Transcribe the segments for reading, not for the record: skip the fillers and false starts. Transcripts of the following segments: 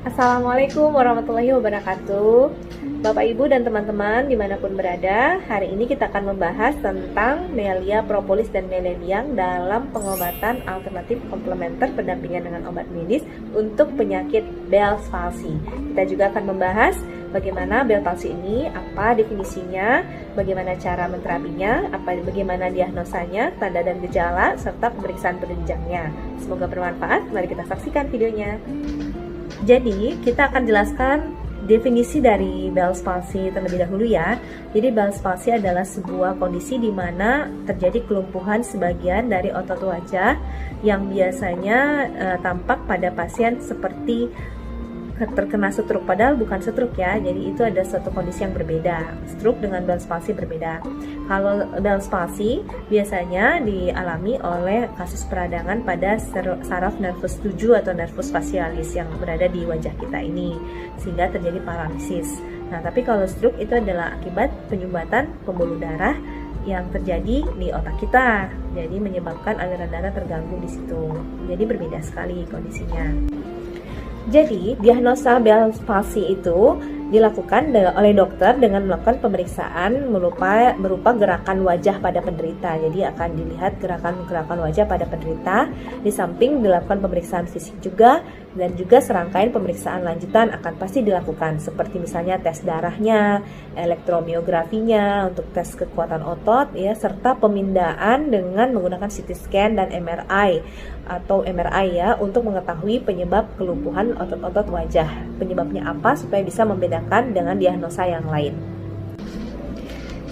Assalamualaikum warahmatullahi wabarakatuh. Bapak, Ibu, dan teman-teman dimanapun berada, hari ini kita akan membahas tentang Melia, Propolis, dan Meleniang dalam pengobatan alternatif komplementer pendampingan dengan obat medis untuk penyakit Bell's palsy. Kita juga akan membahas bagaimana Bell's palsy ini, apa definisinya, bagaimana cara menterapinya, bagaimana diagnosanya, tanda dan gejala, serta pemeriksaan penunjangnya. Semoga bermanfaat, mari kita saksikan videonya. Jadi, kita akan jelaskan definisi dari Bell's palsy terlebih dahulu ya. Jadi Bell's palsy adalah sebuah kondisi di mana terjadi kelumpuhan sebagian dari otot wajah yang biasanya tampak pada pasien seperti terkena stroke, padahal bukan stroke ya. Jadi itu ada suatu kondisi yang berbeda. Stroke dengan Bell's palsy berbeda. Kalau Bell's palsy biasanya dialami oleh kasus peradangan pada saraf nervus 7 atau nervus facialis yang berada di wajah kita ini, sehingga terjadi paralisis. Nah, tapi kalau stroke itu adalah akibat penyumbatan pembuluh darah yang terjadi di otak kita, jadi menyebabkan aliran darah terganggu di situ. Jadi berbeda sekali kondisinya. Jadi, diagnosa Bell's palsy itu dilakukan oleh dokter dengan melakukan pemeriksaan berupa gerakan wajah pada penderita. Jadi akan dilihat gerakan-gerakan wajah pada penderita, di samping dilakukan pemeriksaan fisik juga, dan juga serangkaian pemeriksaan lanjutan akan pasti dilakukan, seperti misalnya tes darahnya, elektromiografinya untuk tes kekuatan otot ya, serta pemindaan dengan menggunakan CT scan dan MRI ya, untuk mengetahui penyebab kelumpuhan otot-otot wajah. Penyebabnya apa supaya bisa membedakan dengan diagnosa yang lain.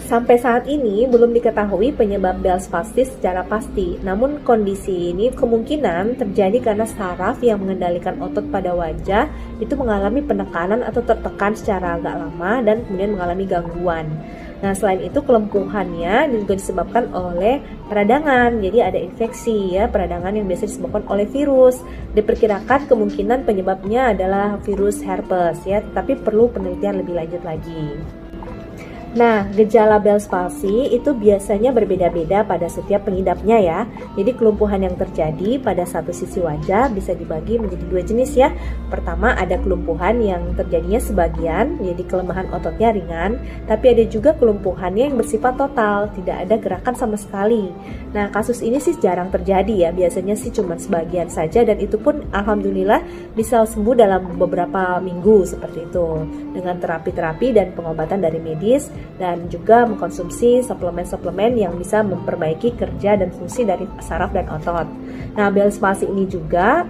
Sampai saat ini belum diketahui penyebab Bell's palsy secara pasti, namun kondisi ini kemungkinan terjadi karena saraf yang mengendalikan otot pada wajah itu mengalami penekanan atau tertekan secara agak lama dan kemudian mengalami gangguan. Nah, selain itu kelumpuhannya juga disebabkan oleh peradangan. Jadi ada infeksi ya, peradangan yang biasa disebabkan oleh virus. Diperkirakan kemungkinan penyebabnya adalah virus herpes ya, tapi perlu penelitian lebih lanjut lagi. Nah, gejala Bell's palsy itu biasanya berbeda-beda pada setiap pengidapnya ya. Jadi kelumpuhan yang terjadi pada satu sisi wajah bisa dibagi menjadi dua jenis ya. Pertama, ada kelumpuhan yang terjadinya sebagian, jadi kelemahan ototnya ringan. Tapi ada juga kelumpuhannya yang bersifat total, tidak ada gerakan sama sekali. Nah, kasus ini sih jarang terjadi ya. Biasanya sih cuma sebagian saja, dan itu pun alhamdulillah bisa sembuh dalam beberapa minggu seperti itu, dengan terapi-terapi dan pengobatan dari medis, dan juga mengkonsumsi suplemen-suplemen yang bisa memperbaiki kerja dan fungsi dari saraf dan otot. Nah, Bell's palsy ini juga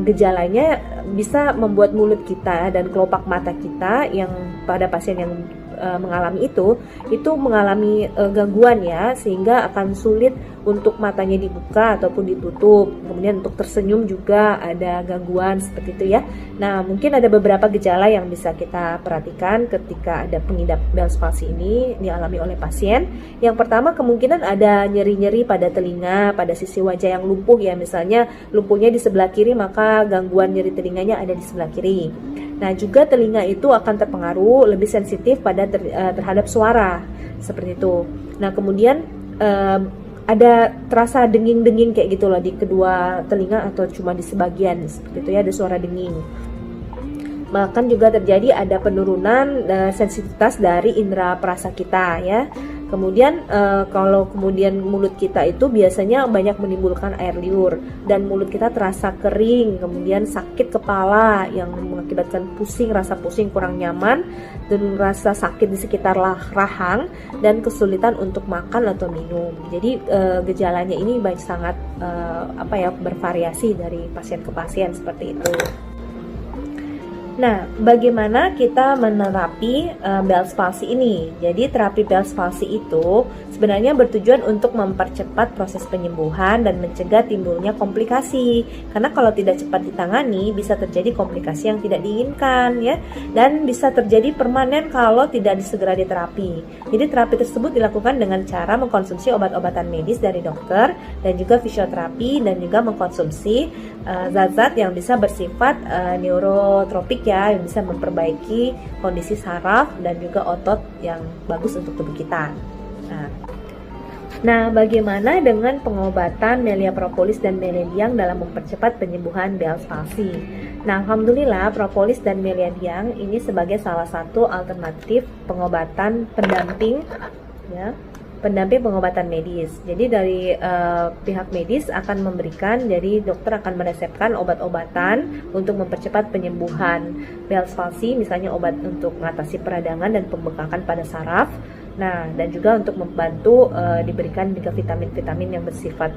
gejalanya bisa membuat mulut kita dan kelopak mata kita yang pada pasien yang mengalami itu mengalami gangguan ya, sehingga akan sulit untuk matanya dibuka ataupun ditutup. Kemudian untuk tersenyum juga ada gangguan seperti itu ya. Nah, mungkin ada beberapa gejala yang bisa kita perhatikan ketika ada pengidap Bell's palsy ini dialami oleh pasien. Yang pertama, kemungkinan ada nyeri-nyeri pada telinga, pada sisi wajah yang lumpuh ya. Misalnya lumpuhnya di sebelah kiri, maka gangguan nyeri telinganya ada di sebelah kiri. Nah, juga telinga itu akan terpengaruh lebih sensitif terhadap suara seperti itu. Nah, kemudian ada terasa denging-denging kayak gitu loh di kedua telinga atau cuma di sebagian seperti itu ya, ada suara denging. Bahkan juga terjadi ada penurunan sensitivitas dari indera perasa kita ya. Kemudian kalau kemudian mulut kita itu biasanya banyak menimbulkan air liur dan mulut kita terasa kering, kemudian sakit kepala yang mengakibatkan pusing, rasa pusing kurang nyaman, dan rasa sakit di sekitar rahang, dan kesulitan untuk makan atau minum. Jadi gejalanya ini sangat bervariasi dari pasien ke pasien seperti itu. Nah, bagaimana kita menerapi Bell's palsy ini? Jadi terapi Bell's palsy itu sebenarnya bertujuan untuk mempercepat proses penyembuhan dan mencegah timbulnya komplikasi. Karena kalau tidak cepat ditangani bisa terjadi komplikasi yang tidak diinginkan ya, dan bisa terjadi permanen kalau tidak segera diterapi. Jadi terapi tersebut dilakukan dengan cara mengkonsumsi obat-obatan medis dari dokter dan juga fisioterapi, dan juga mengkonsumsi zat-zat yang bisa bersifat neurotropik ya, yang bisa memperbaiki kondisi saraf dan juga otot yang bagus untuk tubuh kita. Nah, Nah, bagaimana dengan pengobatan Melia propolis dan melediang dalam mempercepat penyembuhan Bell's palsy? Nah, alhamdulillah propolis dan melediang ini sebagai salah satu alternatif pengobatan pendamping, ya, pendamping pengobatan medis. Jadi dari pihak medis akan memberikan, jadi dokter akan meresepkan obat-obatan untuk mempercepat penyembuhan Bell's palsy, misalnya obat untuk mengatasi peradangan dan pembengkakan pada saraf. Nah, dan juga untuk membantu diberikan juga vitamin-vitamin yang bersifat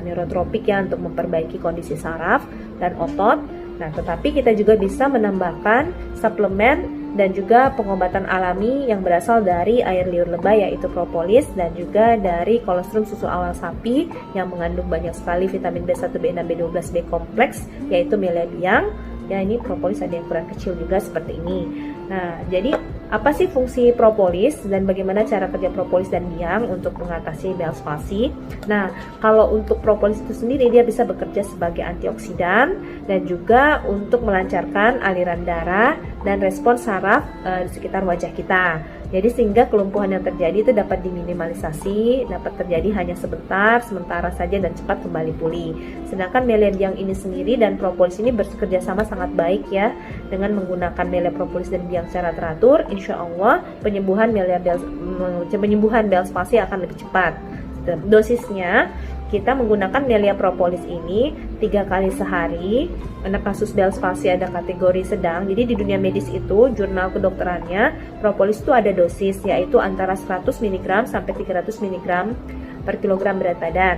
neurotropik ya, untuk memperbaiki kondisi saraf dan otot. Nah, tetapi kita juga bisa menambahkan suplemen dan juga pengobatan alami yang berasal dari air liur lebah, yaitu propolis, dan juga dari kolostrum susu awal sapi yang mengandung banyak sekali vitamin B1, B6, B12, B kompleks, yaitu melediang. Ya, ini propolis ada yang ukuran kecil juga seperti ini. Nah, jadi apa sih fungsi propolis dan bagaimana cara kerja propolis dan biang untuk mengatasi Bell's palsy? Nah, kalau untuk propolis itu sendiri dia bisa bekerja sebagai antioksidan dan juga untuk melancarkan aliran darah dan respons saraf di sekitar wajah kita. Jadi sehingga kelumpuhan yang terjadi itu dapat diminimalisasi, dapat terjadi hanya sementara saja dan cepat kembali pulih. Sedangkan melediang ini sendiri dan propolis ini bekerja sama sangat baik ya, dengan menggunakan melia propolis dan biang secara teratur, insya Allah penyembuhan Bell's palsy akan lebih cepat. Dosisnya kita menggunakan melia propolis ini 3 kali sehari. Anak kasus Bell's palsy ada kategori sedang. Jadi di dunia medis itu, jurnal kedokterannya, propolis itu ada dosis, yaitu antara 100 mg sampai 300 mg per kilogram berat badan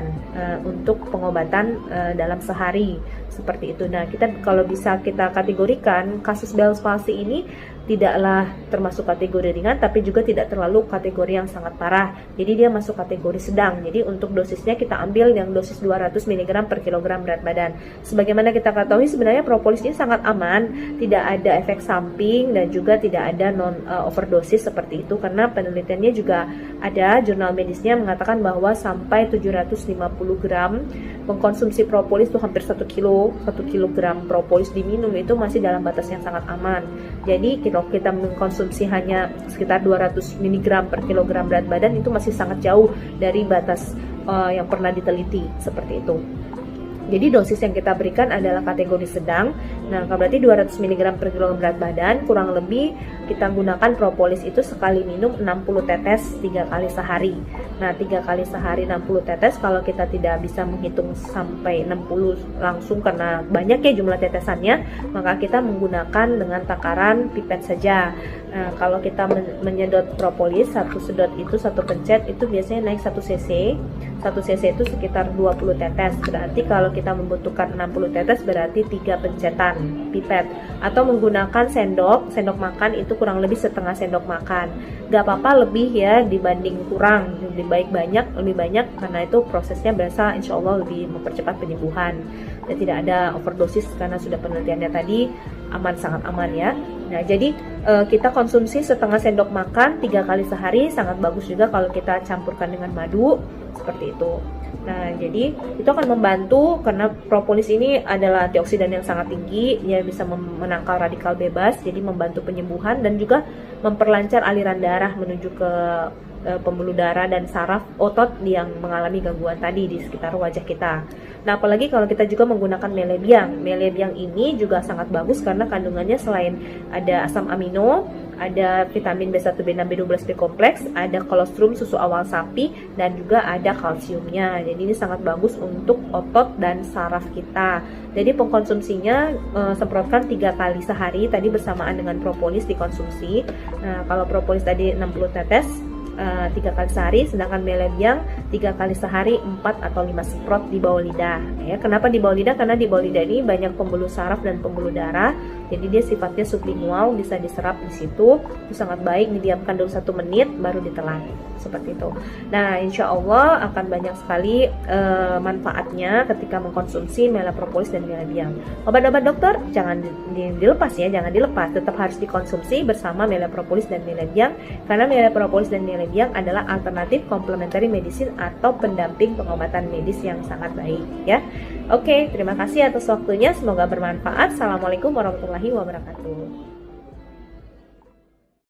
untuk pengobatan dalam sehari, seperti itu. Nah, kalau bisa kita kategorikan, kasus Bell's palsy ini tidaklah termasuk kategori ringan, tapi juga tidak terlalu kategori yang sangat parah. Jadi dia masuk kategori sedang. Jadi untuk dosisnya kita ambil yang dosis 200 mg per kilogram berat badan. Sebagaimana kita ketahui, sebenarnya propolis ini sangat aman, tidak ada efek samping dan juga tidak ada overdosis seperti itu, karena penelitiannya juga ada, jurnal medisnya mengatakan bahwa sampai 750 gram mengkonsumsi propolis itu hampir 1 kilogram propolis diminum itu masih dalam batas yang sangat aman. Jadi kalau kita mengkonsumsi hanya sekitar 200 mg per kilogram berat badan itu masih sangat jauh dari batas yang pernah diteliti seperti itu. Jadi dosis yang kita berikan adalah kategori sedang. Nah, berarti 200 mg per kilogram berat badan, kurang lebih kita gunakan propolis itu sekali minum 60 tetes 3 kali sehari. Nah, 3 kali sehari 60 tetes, kalau kita tidak bisa menghitung sampai 60 langsung karena banyak ya jumlah tetesannya, maka kita menggunakan dengan takaran pipet saja. Nah, kalau kita menyedot propolis, satu sedot itu, satu pencet itu biasanya naik 1 cc. 1 cc itu sekitar 20 tetes. Berarti kalau kita membutuhkan 60 tetes berarti 3 pencetan pipet. Atau menggunakan sendok makan itu kurang lebih setengah sendok makan. Gak apa-apa lebih ya dibanding kurang, lebih baik lebih banyak karena itu prosesnya berasa insya Allah lebih mempercepat penyembuhan. Dan tidak ada overdosis karena sudah penelitiannya tadi sangat aman ya. Nah, jadi kita konsumsi setengah sendok makan 3 kali sehari, sangat bagus juga kalau kita campurkan dengan madu seperti itu. Nah, jadi itu akan membantu karena propolis ini adalah antioksidan yang sangat tinggi, dia bisa menangkal radikal bebas, jadi membantu penyembuhan dan juga memperlancar aliran darah menuju ke pembuluh darah dan saraf otot yang mengalami gangguan tadi di sekitar wajah kita. Nah, apalagi kalau kita juga menggunakan melediang. Melediang ini juga sangat bagus karena kandungannya selain ada asam amino, ada vitamin B1, B6, B12, B kompleks, ada kolostrum susu awal sapi, dan juga ada kalsiumnya. Jadi ini sangat bagus untuk otot dan saraf kita. Jadi pengkonsumsinya semprotkan 3 kali sehari tadi bersamaan dengan propolis dikonsumsi. Nah, kalau propolis tadi 60 tetes 3 kali sehari, sedangkan melediang 3 kali sehari 4 atau 5 semprot di bawah lidah ya. Kenapa di bawah lidah? Karena di bawah lidah ini banyak pembuluh saraf dan pembuluh darah, jadi dia sifatnya sublingual, bisa diserap di situ. Itu sangat baik, didiamkan dulu 1 menit baru ditelan seperti itu. Nah, insya Allah akan banyak sekali manfaatnya ketika mengkonsumsi melia propolis dan melediang. Obat-obat dokter jangan dilepas ya, jangan dilepas, tetap harus dikonsumsi bersama melia propolis dan melediang, karena melia propolis dan melediang adalah alternatif komplementari medicine atau pendamping pengobatan medis yang sangat baik ya. Oke, terima kasih atas waktunya, semoga bermanfaat. Assalamualaikum warahmatullahi wabarakatuh.